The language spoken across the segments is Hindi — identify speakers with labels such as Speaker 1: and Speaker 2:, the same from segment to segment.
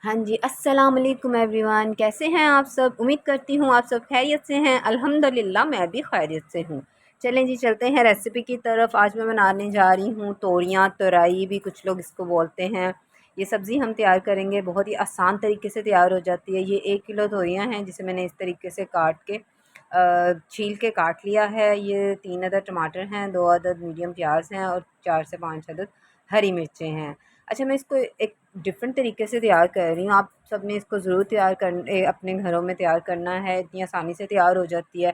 Speaker 1: हाँ जी, अस्सलाम वालेकुम एवरीवन। कैसे हैं आप सब? उम्मीद करती हूँ आप सब खैरियत से हैं। अल्हम्दुलिल्लाह मैं भी खैरियत से हूँ। चलें जी, चलते हैं रेसिपी की तरफ। आज मैं बनाने जा रही हूँ तोरियाँ, तोरई भी कुछ लोग इसको बोलते हैं। ये सब्ज़ी हम तैयार करेंगे, बहुत ही आसान तरीके से तैयार हो जाती है। ये 1 किलो तोरियाँ हैं जिसे मैंने इस तरीके से काट के छील के काट लिया है। ये 3 अदद टमाटर हैं, 2 अदद मीडियम प्याज हैं और 4 से 5 अदद हरी मिर्चें हैं। अच्छा, मैं इसको एक डिफरेंट तरीके से तैयार कर रही हूँ। आप सब ने इसको ज़रूर तैयार अपने घरों में तैयार करना है। इतनी आसानी से तैयार हो जाती है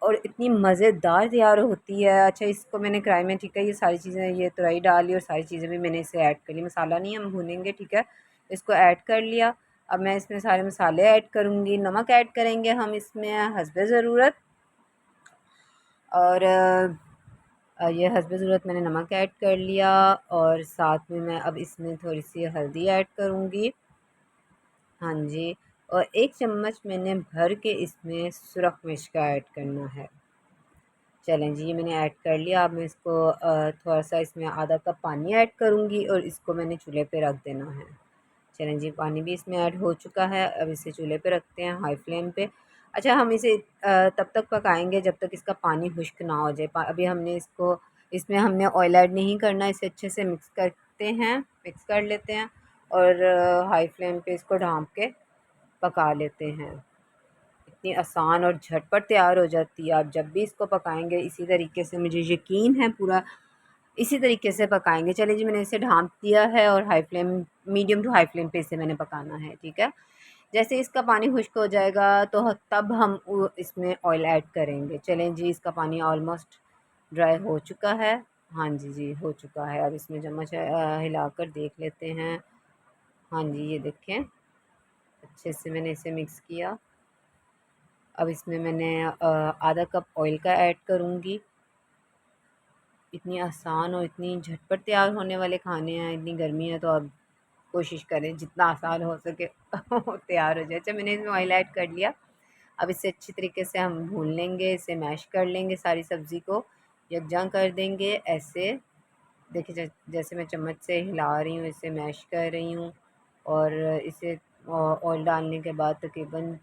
Speaker 1: और इतनी मज़ेदार तैयार होती है। अच्छा, इसको मैंने कढ़ाई में, ठीक है, ये सारी चीज़ें, ये तुरई डाली और सारी चीज़ें भी मैंने इसे ऐड कर ली। मसाला नहीं हम भूनेंगे, ठीक है। इसको ऐड कर लिया। अब मैं इसमें सारे मसाले ऐड करूँगी। नमक ऐड करेंगे हम इसमें हस्बे ज़रूरत। और ये हस्बे ज़रूरत मैंने नमक ऐड कर लिया। और साथ में मैं अब इसमें थोड़ी सी हल्दी ऐड करूँगी। हाँ जी। और 1 चम्मच मैंने भर के इसमें सुरख मिर्च का ऐड करना है। चलें जी, ये मैंने ऐड कर लिया। अब मैं इसको थोड़ा सा इसमें आधा कप पानी ऐड करूँगी और इसको मैंने चूल्हे पे रख देना है। चलें जी, पानी भी इसमें ऐड हो चुका है। अब इसे चूल्हे पे रखते हैं हाई फ्लेम पे। अच्छा, हम इसे तब तक पकाएंगे जब तक इसका पानी खुश्क ना हो जाए। अभी हमने इसको, इसमें हमने ऑयल ऐड नहीं करना। इसे अच्छे से मिक्स कर लेते हैं और हाई फ्लेम पे इसको ढाँप के पका लेते हैं। इतनी आसान और झटपट तैयार हो जाती है। आप जब भी इसको पकाएंगे इसी तरीके से, मुझे यकीन है पूरा इसी तरीके से पकाएंगे। चलिए जी, मैंने इसे ढाँप दिया है और high flame, medium to high flame पे इसे मैंने पकाना है, ठीक है। जैसे इसका पानी खुश्क हो जाएगा तो तब हम इसमें ऑयल ऐड करेंगे। चलें जी, इसका पानी ऑलमोस्ट ड्राई हो चुका है। हाँ जी जी, हो चुका है। अब इसमें चम्मच हिलाकर देख लेते हैं। हाँ जी, ये देखें, अच्छे से मैंने इसे मिक्स किया। अब इसमें मैंने आधा कप ऑयल का ऐड करूँगी। इतनी आसान और इतनी झटपट तैयार होने वाले खाने हैं। इतनी गर्मी है तो अब कोशिश करें जितना आसान हो सके तैयार हो जाए। अच्छा, मैंने इसमें ऑयल ऐड कर लिया। अब इसे अच्छी तरीके से हम भून लेंगे, इसे मैश कर लेंगे, सारी सब्ज़ी को यकजां कर देंगे। ऐसे देखिए, जैसे मैं चम्मच से हिला रही हूँ, इसे मैश कर रही हूँ। और इसे ऑयल डालने के बाद तकरीबन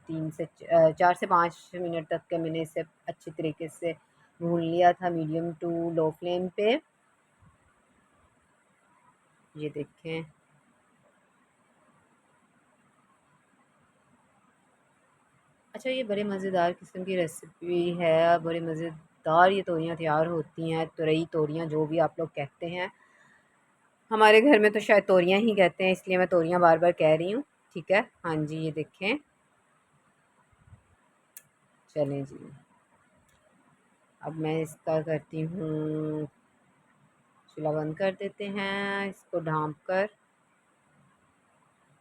Speaker 1: 4 से 5 मिनट तक के मैंने इसे अच्छी तरीके से भून लिया था, मीडियम टू लो फ्लेम पे। ये देखें, अच्छा, ये बड़े मज़ेदार किस्म की रेसिपी है। बड़े मज़ेदार ये तोरियाँ तैयार होती हैं, तुरई तोरियाँ जो भी आप लोग कहते हैं। हमारे घर में तो शायद तोरियाँ ही कहते हैं, इसलिए मैं तोरियाँ बार बार कह रही हूँ, ठीक है। हाँ जी, ये देखें। चलें जी, अब मैं इसका करती हूँ, चूल्हा बंद कर देते हैं। इसको ढाँप कर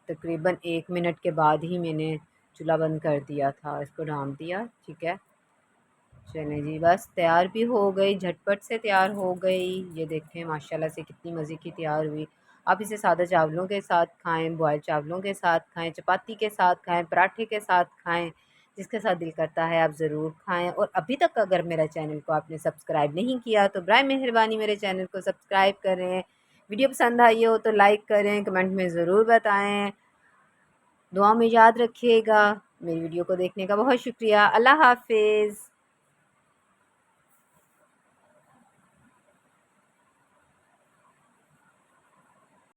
Speaker 1: तकरीबन 1 मिनट के बाद ही मैंने चूल्हा बंद कर दिया था, इसको ढाँप दिया, ठीक है। चलें जी, बस तैयार भी हो गई, झटपट से तैयार हो गई। ये देखें, माशाल्लाह से कितनी मज़े की तैयार हुई। आप इसे सादा चावलों के साथ खाएँ, बॉयल चावलों के साथ खाएँ, चपाती के साथ खाएँ, पराठे के साथ खाएँ, जिसके साथ दिल करता है आप ज़रूर खाएँ। और अभी तक अगर मेरा चैनल को आपने सब्सक्राइब नहीं किया तो बराए मेहरबानी मेरे चैनल को सब्सक्राइब करें। वीडियो पसंद आई हो तो लाइक करें, कमेंट में ज़रूर बताएँ। दुआ में याद रखिएगा। मेरी वीडियो को देखने का बहुत शुक्रिया। अल्लाह हाफ़िज़।